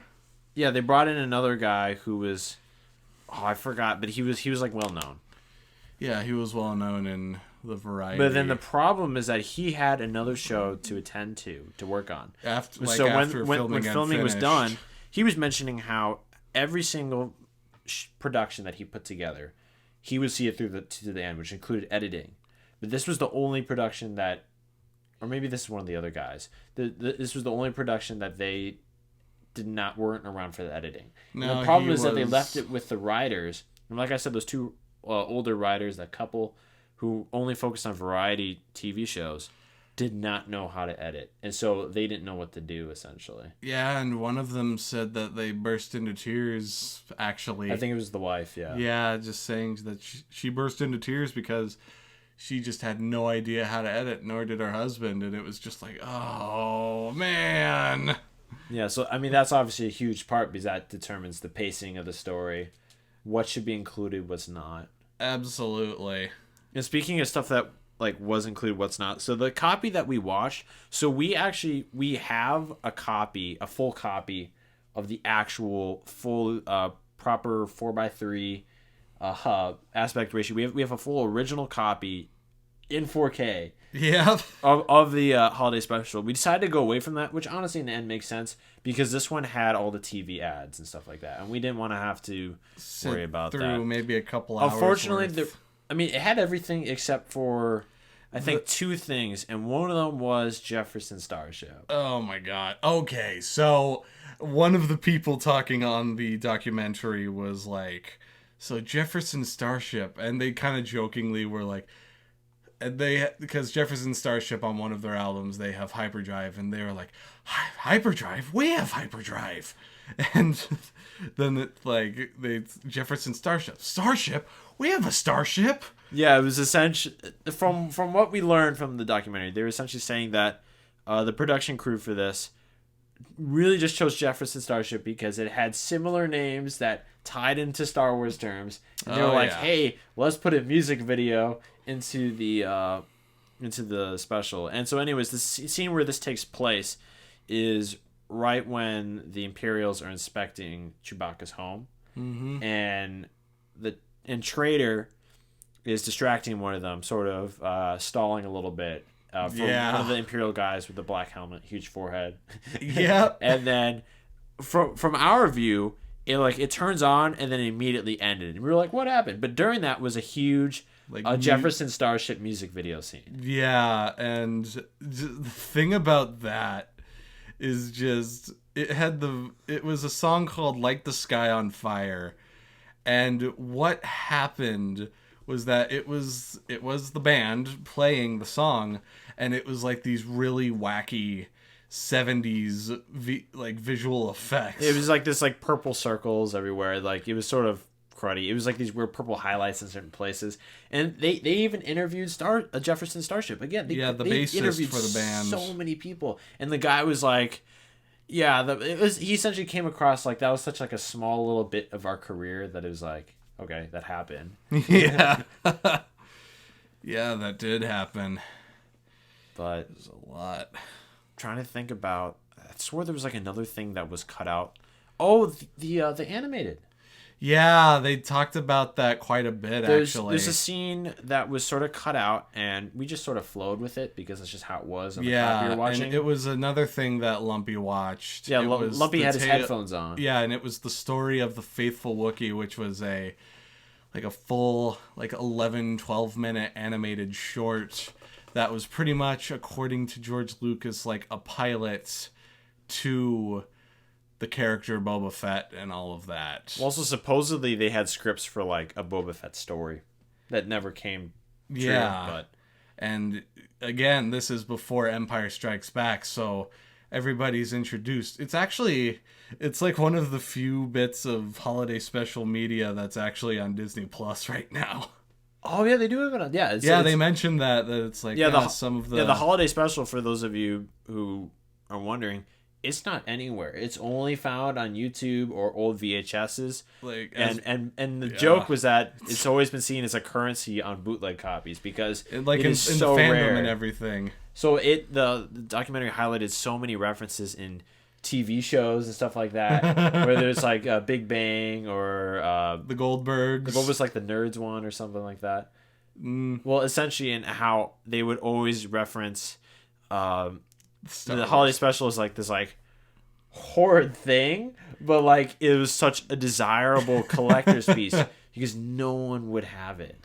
Yeah, they brought in another guy who was, I forgot, but he was like well known. Yeah, he was well known in the Variety. But then the problem is that he had another show to attend to work on. After when filming was done, he was mentioning how every single production that he put together, he would see it through to the end, which included editing. But this was the only production that, or maybe this is one of the other guys. This was the only production that they weren't around for the editing. No, and the problem is that they left it with the writers. And like I said, those two older writers, that couple who only focused on variety TV shows, did not know how to edit. And so they didn't know what to do, essentially. Yeah, and one of them said that they burst into tears, actually. I think it was the wife, yeah. Yeah, just saying that she burst into tears because she just had no idea how to edit, nor did her husband. And it was just like, oh, man. Yeah, so, I mean, that's obviously a huge part because that determines the pacing of the story. What should be included, what's not. Absolutely. And speaking of stuff that was included, what's not. So the copy that we watched, so we have a full copy of the actual full proper 4:3 aspect ratio. We have a full original copy in 4K. Yeah. Of the holiday special. We decided to go away from that, which honestly in the end makes sense because this one had all the TV ads and stuff like that, and we didn't want to have to worry about that. Maybe a couple hours. Unfortunately, it had everything except for, I think, 2 things, and one of them was Jefferson Starship. Oh my god. Okay, so one of the people talking on the documentary was like, so Jefferson Starship, and they kind of jokingly were like, because Jefferson Starship on one of their albums, they have hyperdrive, and they were like, hyperdrive? We have hyperdrive. And then Jefferson Starship? We have a starship. Yeah, it was essentially, from what we learned from the documentary, they were essentially saying that the production crew for this really just chose Jefferson Starship because it had similar names that tied into Star Wars terms. And they were like, hey, let's put a music video into the into the special. And so, anyways, the scene where this takes place is right when the Imperials are inspecting Chewbacca's home, and Trader is distracting one of them, sort of stalling a little bit. From one of the Imperial guys with the black helmet, huge forehead. Yep. And then from our view, it turns on and then immediately ended. And we were like, what happened? But during that was a huge Jefferson Starship music video scene. Yeah, and the thing about that is just it was a song called Light the Sky on Fire. And what happened was that it was the band playing the song, and it was like these really wacky 70s visual effects. It was like this purple circles everywhere. Like, it was sort of cruddy. It was like these weird purple highlights in certain places. And they even interviewed Jefferson Starship. Again, the bassist interviewed for the band. So many people. And the guy was like, yeah, he essentially came across like that was such like a small little bit of our career that it was like, okay, that happened. Yeah. Yeah, that did happen. But there's a lot. Trying to think about, I swore there was like another thing that was cut out. Oh, the animated. Yeah, they talked about that quite a bit, actually. There's a scene that was sort of cut out, and we just sort of flowed with it because it's just how it was. The copy you're watching. And it was another thing that Lumpy watched. Yeah, Lumpy had his headphones on. Yeah, and it was the story of the Faithful Wookiee, which was a full 11, 12-minute animated short that was pretty much, according to George Lucas, like a pilot to the character Boba Fett and all of that. Well, also, supposedly they had scripts for like a Boba Fett story that never came true. Yeah. But And again, this is before Empire Strikes Back, so everybody's introduced. It's like one of the few bits of holiday special media that's actually on Disney Plus right now. Oh yeah, they do have it on. Yeah, they mentioned that it's like some of the the holiday special, for those of you who are wondering, it's not anywhere. It's only found on YouTube or old VHSs. And the joke was that it's always been seen as a currency on bootleg copies because it is so the fandom rare and everything. So the documentary highlighted so many references in TV shows and stuff like that, where there's like Big Bang or the Goldbergs. What was like the Nerds one or something like that? Well, essentially, in how they would always reference the holiday special is like this like horrid thing, but like it was such a desirable collector's piece because no one would have it.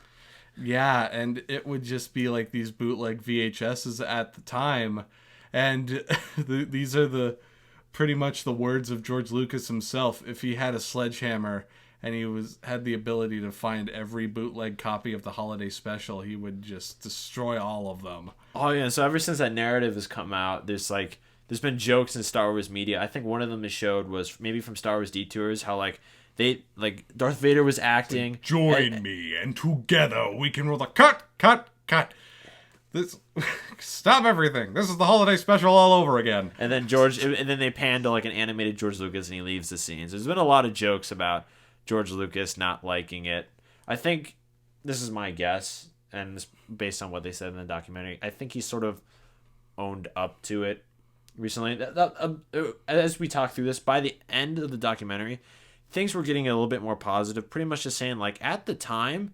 Yeah, and it would just be like these bootleg VHSs at the time, and these are pretty much the words of George Lucas himself. If he had a sledgehammer and he had the ability to find every bootleg copy of the holiday special, he would just destroy all of them. Oh yeah, so ever since that narrative has come out, there's been jokes in Star Wars media. I think one of them they showed was maybe from Star Wars Detours, how Darth Vader was acting. Join me, and together we can roll the cut. This stop everything. This is the holiday special all over again. And then they pan to like an animated George Lucas, and he leaves the scenes. There's been a lot of jokes about George Lucas not liking it. I think this is my guess, and this, based on what they said in the documentary, I think he sort of owned up to it recently. As we talk through this, by the end of the documentary, things were getting a little bit more positive. Pretty much just saying, like, at the time,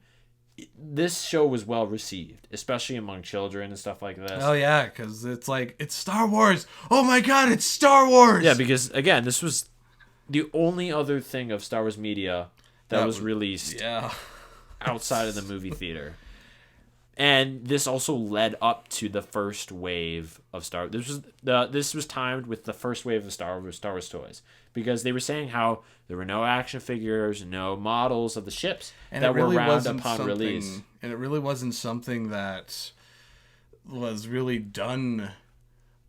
this show was well received, especially among children and stuff like this. Oh yeah, because it's like, it's Star Wars. Oh my god, it's Star Wars. Yeah, because again, this was the only other thing of Star Wars media that was released outside of the movie theater. And this also led up to the first wave of Star Wars. This was timed with the first wave of Star Wars toys, because they were saying how there were no action figures, no models of the ships that were around upon release. And it really wasn't something that was really done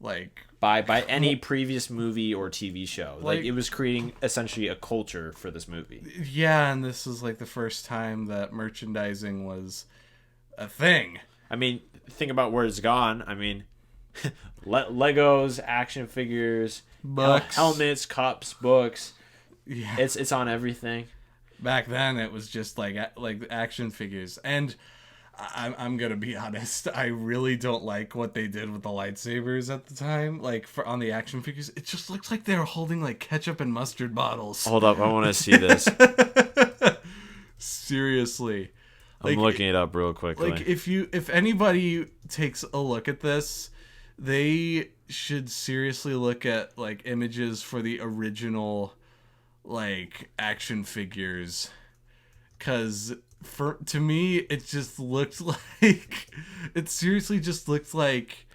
like by any previous movie or TV show. Like it was creating essentially a culture for this movie. Yeah, and this was like the first time that merchandising was a thing. I mean, think about where it's gone. I mean, Legos, action figures, books, helmets, cups, books. Yeah, it's on everything. Back then, it was just like action figures, and I'm gonna be honest. I really don't like what they did with the lightsabers at the time. Like on the action figures, it just looks like they were holding like ketchup and mustard bottles. Hold up, I want to see this. Seriously, I'm looking it up real quickly. like if anybody takes a look at this, they should seriously look at like images for the original like action figures, because to me it just looked like it seriously just looked like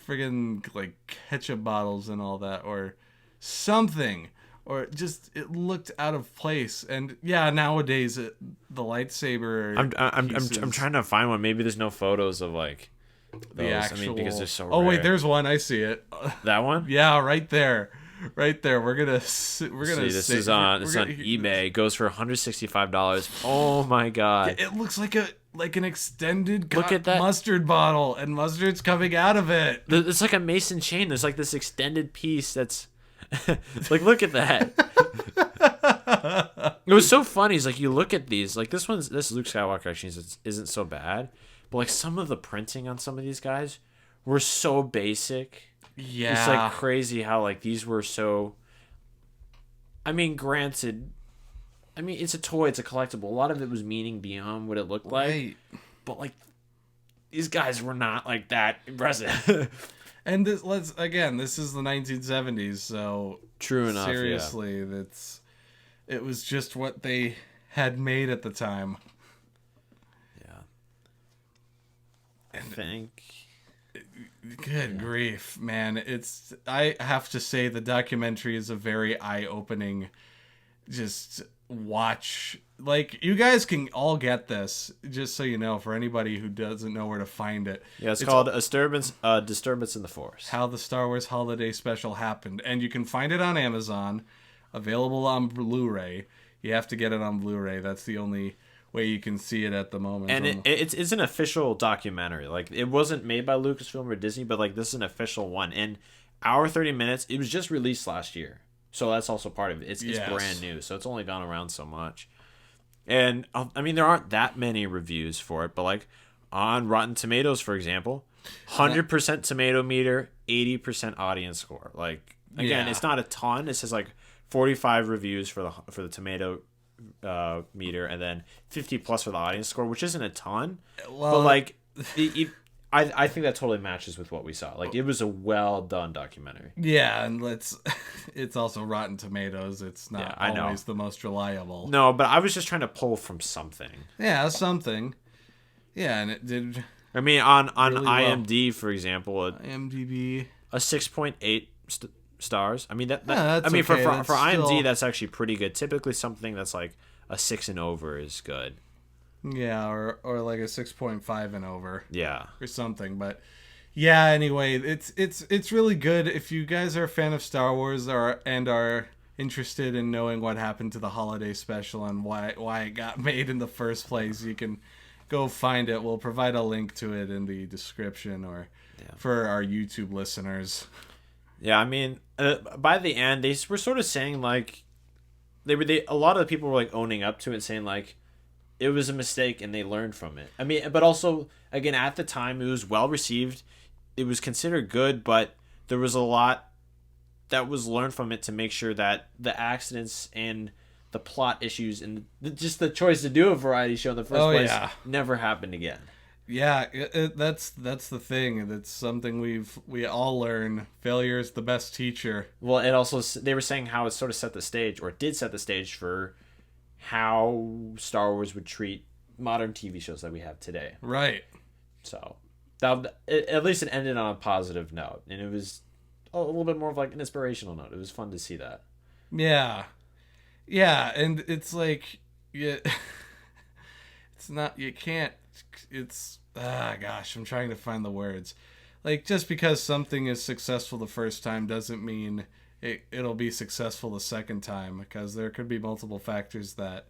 friggin' like ketchup bottles and all that or something, or just it looked out of place. And yeah, nowadays the lightsaber I'm trying to find one. Maybe there's no photos of like those. the actual I mean, because they're so oh rare. wait, there's one. I see it. That one. Yeah, right there. We're gonna See, this is on eBay. It goes for $165. Oh my god! It looks like an extended Look at that. mustard bottle, and mustard's coming out of it. It's like a mason chain. There's like this extended piece that's like, look at that. It was so funny. It's like you look at these, like this Luke Skywalker actually isn't so bad, but like some of the printing on some of these guys were so basic. Yeah, It's like crazy how like these were so. I mean, granted, it's a toy, it's a collectible. A lot of it was meaning beyond what it looked like, right. but like these guys were not like that impressive. And this is the 1970s, so True enough. seriously, it was just what they had made at the time. Yeah. I think. Good grief, man. I have to say the documentary is a very eye-opening just watch. Like, you guys can all get this, just so you know, for anybody who doesn't know where to find it. Yeah, it's called Disturbance in the Force. How the Star Wars Holiday Special happened. And you can find it on Amazon, available on Blu-ray. You have to get it on Blu-ray. That's the only way you can see it at the moment. And it's an official documentary. Like, it wasn't made by Lucasfilm or Disney, but like this is an official one. And hour 30 minutes, it was just released last year. So that's also part of it. It's brand new, so it's only gone around so much. And I mean, there aren't that many reviews for it, but like on Rotten Tomatoes, for example, 100% tomato meter, 80% audience score. Like, again, it's not a ton. It says like 45 reviews for the tomato meter, and then 50 plus for the audience score, which isn't a ton. Well, but like, I think that totally matches with what we saw. Like, it was a well done documentary. yeah, and it's also Rotten Tomatoes. It's not always the most reliable. No, but I was just trying to pull from something. Yeah, something. Yeah, and it did. I mean, on really IMDb, for example, IMDb a 6.8 stars. I mean that's I mean, okay. for That's IMDb, still... that's actually pretty good. Typically, something that's like a 6 and over is good. Yeah, or like a 6.5 and over. Yeah, or something. But yeah, anyway, it's really good. If you guys are a fan of Star Wars and are interested in knowing what happened to the holiday special and why it got made in the first place, you can go find it. We'll provide a link to it in the description or for our YouTube listeners. Yeah, I mean, by the end, they were sort of saying like a lot of the people were like owning up to it, saying like it was a mistake and they learned from it. I mean, but also again at the time it was well received, it was considered good, but there was a lot that was learned from it to make sure that the accidents and the plot issues and just the choice to do a variety show in the first place never happened again. Yeah, that's the thing. That's something we all learn. Failure is the best teacher. Well, it also, they were saying how it sort of set the stage, or it did set the stage for how Star Wars would treat modern TV shows that we have today. Right. So at least it ended on a positive note, and it was a little bit more of like an inspirational note. It was fun to see that. Yeah. Yeah, and it's like, it's not, you can't, it's, gosh, I'm trying to find the words. Like, just because something is successful the first time doesn't mean it'll be successful the second time, because there could be multiple factors that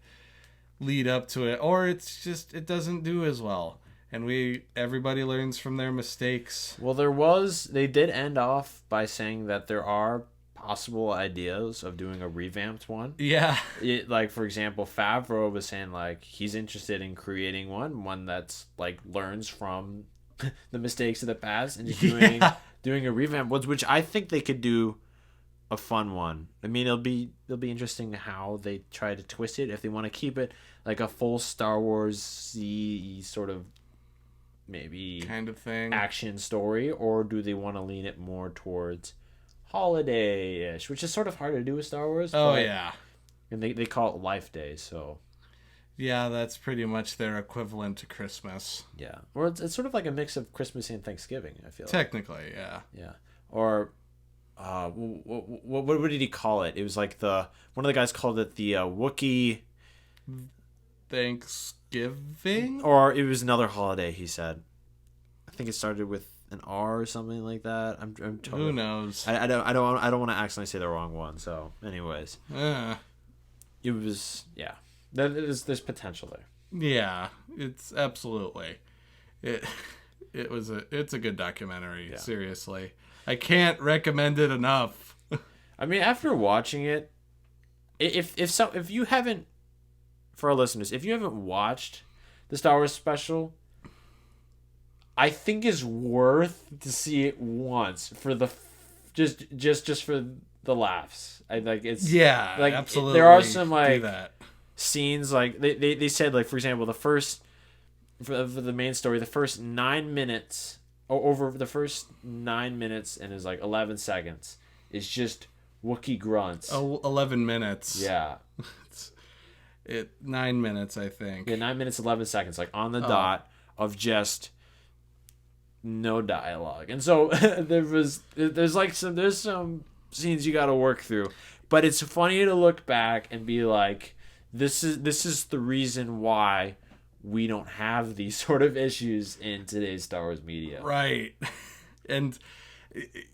lead up to it, or it's just, it doesn't do as well. And everybody learns from their mistakes. Well, they did end off by saying that there are possible ideas of doing a revamped one. Yeah. Like, for example, Favreau was saying, like, he's interested in creating one that's, like, learns from the mistakes of the past and just doing a revamp, which I think they could do a fun one. I mean, it'll be interesting how they try to twist it, if they want to keep it like a full Star Wars-y sort of maybe kind of thing action story, or do they want to lean it more towards holiday-ish, which is sort of hard to do with Star Wars. Oh, yeah. And they call it Life Day, so... Yeah, that's pretty much their equivalent to Christmas. Yeah. Or it's sort of like a mix of Christmas and Thanksgiving, I feel Technically, yeah. Yeah. Or... what did he call it? It was like one of the guys called it the Wookiee... Thanksgiving? Or it was another holiday, he said. I think it started with an R or something like that. I'm totally... Who knows? I don't want to accidentally say the wrong one. So, anyways, it was There's potential there. Yeah, it's absolutely it's a good documentary. Yeah. Seriously, I can't recommend it enough. I mean, after watching it, if you haven't, for our listeners, if you haven't watched the Star Wars special, I think it's worth to see it once for the just for the laughs. I like it's like absolutely. There are some like scenes like they said, like, for example, for the main story, the first 9 minutes over the first 9 minutes and is like 11 seconds is just Wookiee grunts. 11 minutes. Yeah. 9 minutes, I think. Yeah, 9 minutes 11 seconds, like on the dot of just no dialogue. And so there's some scenes you got to work through, but it's funny to look back and be like, this is the reason why we don't have these sort of issues in today's Star Wars media. Right. And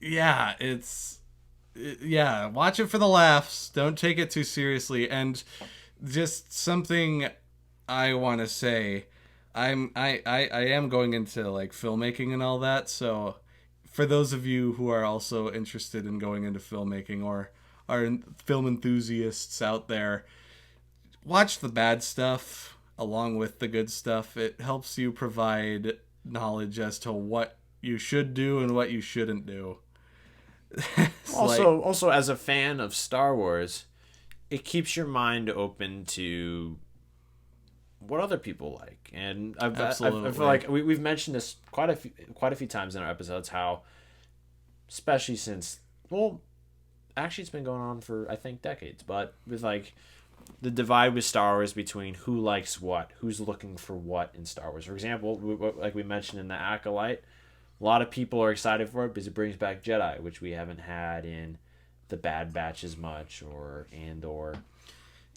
yeah, watch it for the laughs. Don't take it too seriously. And just something I want to say, I am going into like filmmaking and all that, so for those of you who are also interested in going into filmmaking or are film enthusiasts out there, watch the bad stuff along with the good stuff. It helps you provide knowledge as to what you should do and what you shouldn't do. Also, as a fan of Star Wars, it keeps your mind open to what other people like. And I feel like we've mentioned this quite a few times in our episodes, how, especially since, well, actually it's been going on for, I think, decades, but with like the divide with Star Wars between who likes what, who's looking for what in Star Wars. For example, like we mentioned in the Acolyte, a lot of people are excited for it because it brings back Jedi, which we haven't had in the Bad Batch as much, or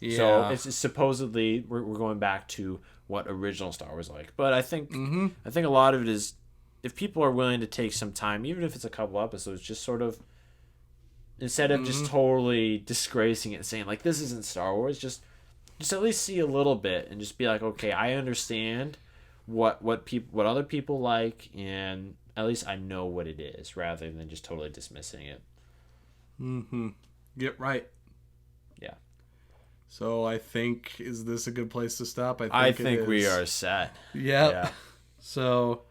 yeah. So it's supposedly we're going back to what original Star Wars like. But I think a lot of it is, if people are willing to take some time, even if it's a couple episodes, just sort of, instead of just totally disgracing it and saying like this isn't Star Wars, just at least see a little bit and just be like, okay, I understand what other people like, and at least I know what it is, rather than just totally dismissing it. Get right. Yeah. So I think, is this a good place to stop? I think we are set. Yep. Yeah. So,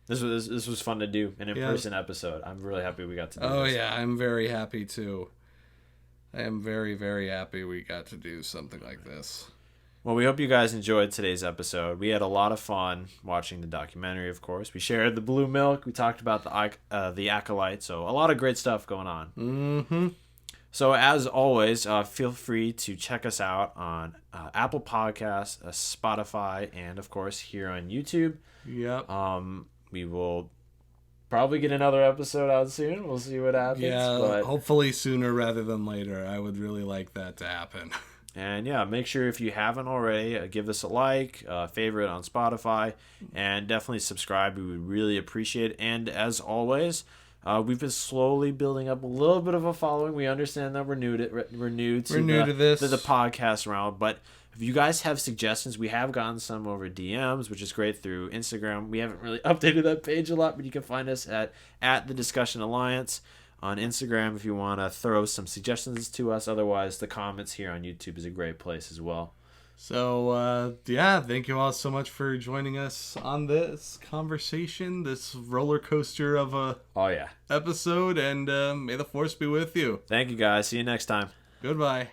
this was fun to do, an in-person episode. I'm really happy we got to do this. Oh yeah, I'm very happy too. I am very, very happy we got to do something like this. Well, we hope you guys enjoyed today's episode. We had a lot of fun watching the documentary, of course. We shared the blue milk. We talked about the Acolyte. So a lot of great stuff going on. So as always, feel free to check us out on Apple Podcasts, Spotify, and of course here on YouTube. Yep. We will probably get another episode out soon. We'll see what happens. Yeah, but hopefully sooner rather than later. I would really like that to happen. And yeah, make sure, if you haven't already, give this a like, favorite on Spotify, and definitely subscribe. We would really appreciate it. And as always, We've been slowly building up a little bit of a following. We understand that we're new to this. to the podcast round, but if you guys have suggestions, we have gotten some over DMs, which is great, through Instagram. We haven't really updated that page a lot, but you can find us at the Discussion Alliance on Instagram if you want to throw some suggestions to us. Otherwise, the comments here on YouTube is a great place as well. So, thank you all so much for joining us on this conversation, this roller coaster of a episode, and may the Force be with you. Thank you, guys. See you next time. Goodbye.